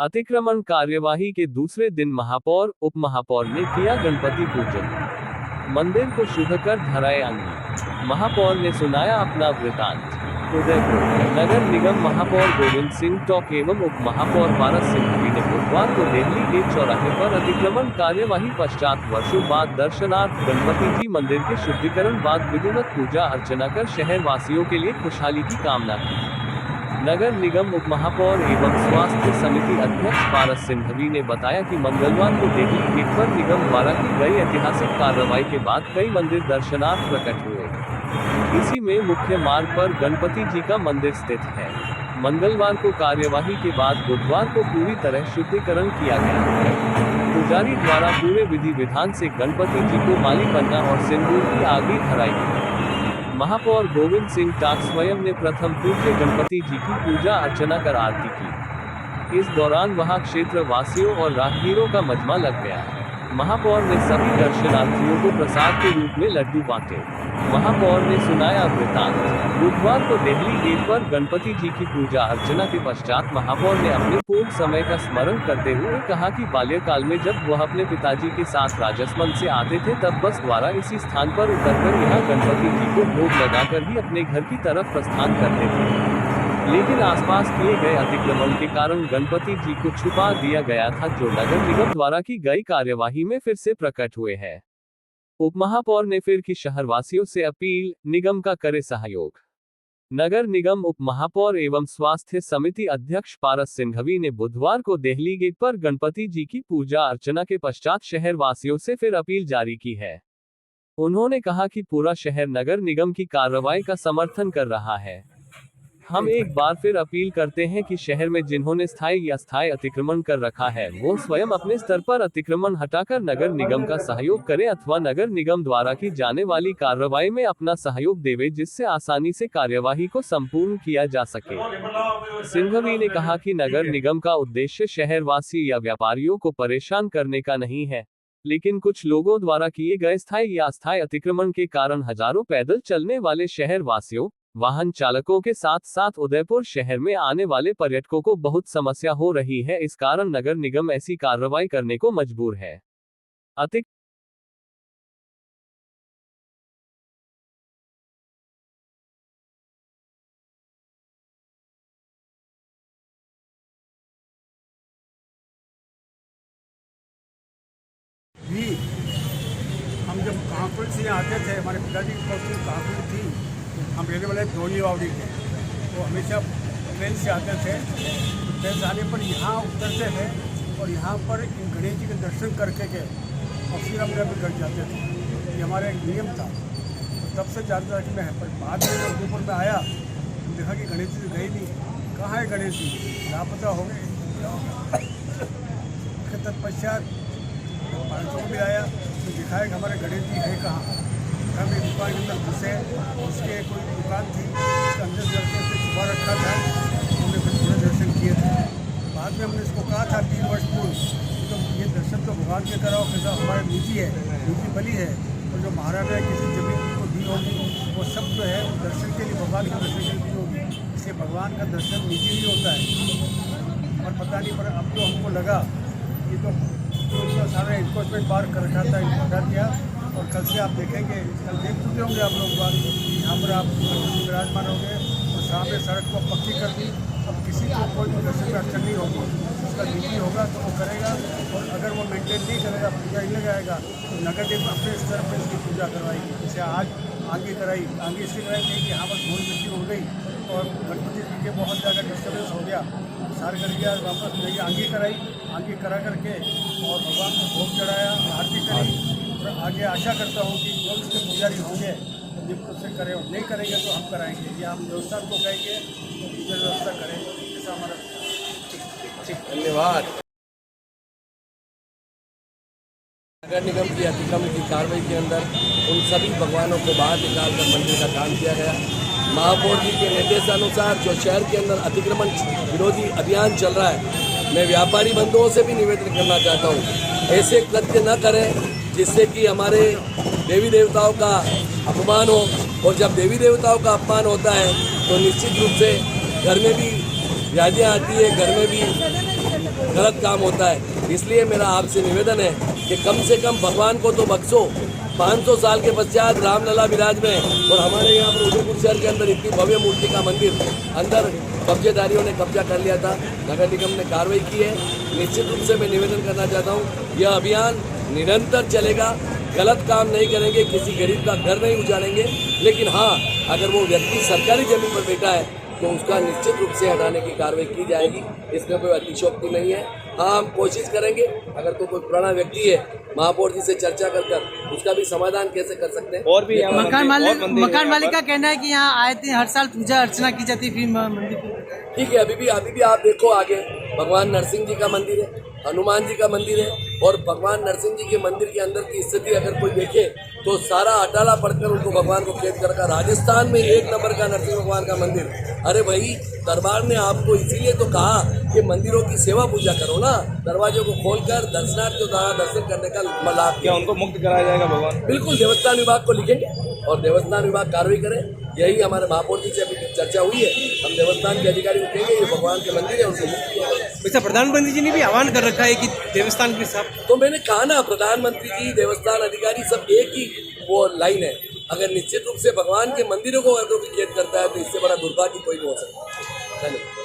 अतिक्रमण कार्यवाही के दूसरे दिन महापौर, उप महापौर ने किया गणपति पूजन। मंदिर को शुभ कर धराए अंगी। महापौर ने सुनाया अपना वृतांत। उदयपुर नगर निगम महापौर गोविंद सिंह टॉक एवं उप महापौर पारस सिंघवी ने बुधवार को दिल्ली गेट चौराहे पर अतिक्रमण कार्यवाही पश्चात वर्षों बाद दर्शनार्थ गणपति जी मंदिर के शुद्धिकरण बाद विधिवत पूजा अर्चना कर शहर वासियों के लिए खुशहाली की कामना की। नगर निगम उप महापौर एवं स्वास्थ्य समिति अध्यक्ष पारस सिंघवी ने बताया कि मंगलवार को दिल्ली गेट पर निगम द्वारा की गई ऐतिहासिक कार्रवाई के बाद कई मंदिर दर्शनार्थ प्रकट हुए। इसी में मुख्य मार्ग पर गणपति जी का मंदिर स्थित है। मंगलवार को कार्यवाही के बाद बुधवार को पूरी तरह शुद्धिकरण किया गया। पुजारी द्वारा पूरे विधि विधान से गणपति जी को माली पन्ना और सिंदूर की आगि धराई गई। महापौर गोविंद सिंह टाक स्वयं ने प्रथम पूज्य गणपति जी की पूजा अर्चना कर आरती की। इस दौरान वहां क्षेत्र वासियों और राहगीरों का मजमा लग गया। महापौर ने सभी दर्शनार्थियों को प्रसाद के रूप में लड्डू बांटे। महापौर ने सुनाया वृतांत। बुधवार को दिल्ली गेट पर गणपति जी की पूजा अर्चना के पश्चात महापौर ने अपने पूर्व समय का स्मरण करते हुए कहा कि बाल्यकाल में जब वह अपने पिताजी के साथ राजसमंद से आते थे तब बस द्वारा इसी स्थान पर उतरकर यहाँ गणपति जी को भोग लगाकर ही अपने घर की तरफ प्रस्थान करते थे। लेकिन आसपास किए गए अतिक्रमण के कारण गणपति जी को छुपा दिया गया था, जो नगर निगम द्वारा की गई कार्यवाही में फिर से प्रकट हुए हैं। उप महापौर ने फिर की शहरवासियों से अपील, निगम का करे सहयोग। नगर निगम उप महापौर एवं स्वास्थ्य समिति अध्यक्ष पारस सिंघवी ने बुधवार को दिल्ली गेट पर गणपति जी की पूजा अर्चना के पश्चात शहर वासियों से फिर अपील जारी की है। उन्होंने कहा कि पूरा शहर नगर निगम की कार्रवाई का समर्थन कर रहा है। हम एक बार फिर अपील करते हैं कि शहर में जिन्होंने स्थायी या अस्थायी अतिक्रमण कर रखा है वो स्वयं अपने स्तर पर अतिक्रमण हटाकर नगर निगम का सहयोग करें अथवा नगर निगम द्वारा की जाने वाली कार्रवाई में अपना सहयोग देवे, जिससे आसानी से कार्यवाही को संपूर्ण किया जा सके। सिंघवी ने कहा कि नगर निगम का उद्देश्य शहरवासी या व्यापारियों को परेशान करने का नहीं है, लेकिन कुछ लोगों द्वारा किए गए स्थायी या अस्थायी अतिक्रमण के कारण हजारों पैदल चलने वाले शहर वासियों, वाहन चालकों के साथ साथ उदयपुर शहर में आने वाले पर्यटकों को बहुत समस्या हो रही है। इस कारण नगर निगम ऐसी कार्रवाई करने को मजबूर है। हम जब कानपुर से आते थे, हमारे पिताजी की पोस्टिंग कानपुर थी, हम रहने वाले धोनी वावड़ी थे, तो हमेशा ट्रेन से आते थे। ट्रेन से आने पर यहाँ उतरते थे और यहाँ पर इन गणेश जी के दर्शन करके के और फिर हम घर घर जाते थे। ये हमारा एक नियम था, तो तब से जानता था कि मैं, पर बाद में जब उदयपुर में आया देखा कि गणेश जी गए नहीं। कहाँ है गणेश जी? लापता हो गए। तत्पश्चात 500 को भी आया तो दिखाया कि हमारे गणेश जी है कहाँ। हम एक दुकान के अंदर घुसे, उसके कोई दुकान थी, उसके अंदर जाके उसे छुपा रखा था। हमने फिर पूरे दर्शन किए थे। बाद में हमने इसको कहा था 3 वर्ष पूर्व, तो ये दर्शन तो भगवान के कराओ, कैसा हमारा निजी है, निजी बलि है, और जो महाराज ने किसी जमीन को दी होगी वो सब जो है दर्शन के लिए, भगवान के दर्शन के लिए दी होगी। इसलिए भगवान का दर्शन निजी ही होता है। और पता नहीं, पर अब जो हमको लगा ये तो इतना सारा इन्फोर्समेंट पार कर रखा था, हटा दिया। और कल से आप देखेंगे, कल देख चुके होंगे आप लोग बात, यहाँ पर आप विराजमान होंगे और सामने सड़क को पक्की कर दी। अब किसी को कोई भी दर्शन में अड़चन नहीं होगी। उसका निजी होगा तो वो करेगा, और अगर वो मेंटेन नहीं करेगा, पूजा ही लगाएगा, तो नगर निगम अपने स्तर पर इसकी पूजा करवाएगी। जैसे आज आगे कराई, आगे इसलिए कराई नहीं कि यहाँ पर धूल मिट्टी हो गई और गणपति जी के बहुत ज़्यादा डिस्टर्बेंस हो गया, सार कर दिया, वापस नहीं आगे कराई, आगे करा करके और भगवान को भोग चढ़ाया, आरती करी। और आगे आशा करता हूँ कि जो उसके पुजारी होंगे तो नियुक्त उससे करें, और नहीं करेंगे तो हम कराएंगे, या हम व्यवस्था को कहेंगे तो पूजा व्यवस्था करें। ऐसा हमारा धन्यवाद। नगर निगम की अतिक्रमण की कार्रवाई के अंदर उन सभी भगवानों को बाहर निकालकर मंदिर का काम किया गया। महापौर जी के निर्देशानुसार जो शहर के अंदर अतिक्रमण विरोधी अभियान चल रहा है, मैं व्यापारी बंधुओं से भी निवेदन करना चाहता हूँ, ऐसे कृत्य न करें जिससे कि हमारे देवी देवताओं का अपमान हो। और जब देवी देवताओं का अपमान होता है तो निश्चित रूप से घर में भी व्याधियाँ आती है, घर में भी गलत काम होता है। इसलिए मेरा आपसे निवेदन है कि कम से कम भगवान को तो बख्शो। 500 साल के पश्चात रामलला विराज में, और हमारे यहाँ पर उदयपुर शहर के अंदर इतनी भव्य मूर्ति का मंदिर अंदर कब्जेदारियों ने कब्जा कर लिया था, नगर निगम ने कार्रवाई की है। निश्चित रूप से मैं निवेदन करना चाहता हूँ, यह अभियान निरंतर चलेगा। गलत काम नहीं करेंगे, किसी गरीब का घर नहीं उजाड़ेंगे, लेकिन हाँ, अगर वो व्यक्ति सरकारी जमीन पर बैठा है तो उसका निश्चित रूप से हटाने की कार्रवाई की जाएगी। इसमें कोई अतिशयोक्ति नहीं है। हाँ, हम कोशिश करेंगे, अगर तो कोई पुराना व्यक्ति है, महापौर जी से चर्चा कर उसका भी समाधान कैसे कर सकते हैं। और भी मकान मालिक का कहना है कि यहाँ आए थे, हर साल पूजा अर्चना की जाती फिर मंदिर। ठीक है, अभी भी आप देखो आगे भगवान नरसिंह जी का मंदिर है, हनुमान जी का मंदिर है, और भगवान नरसिंह जी के मंदिर के अंदर की स्थिति अगर कोई देखे तो सारा अटाला पड़कर उनको भगवान को कैद कर रखा। राजस्थान में 1 नंबर का नरसिंह भगवान का मंदिर। अरे भाई, दरबार ने आपको इसीलिए तो कहा कि मंदिरों की सेवा पूजा करो ना, दरवाजों को खोलकर दर्शनार्थियों द्वारा दर्शन करने का लाभ। क्या उनको मुक्त कराया जाएगा भगवान? बिल्कुल, देवस्थान विभाग को लिखेंगे और देवस्थान विभाग कार्रवाई करे। यही हमारे महापौर जी से अभी चर्चा हुई है। हम देवस्थान के अधिकारी को कहेंगे ये भगवान के मंदिर है, उनसे मुक्त किया जाए। वैसे प्रधानमंत्री जी ने भी आह्वान कर रखा है कि देवस्थान के साथ, तो मैंने कहा ना, प्रधानमंत्री जी, देवस्थान अधिकारी सब एक ही वो लाइन है। अगर निश्चित रूप से भगवान के मंदिरों को अगर कोई कैद करता है तो इससे बड़ा दुर्भाग्य कोई नहीं हो सकता। धन्यवाद।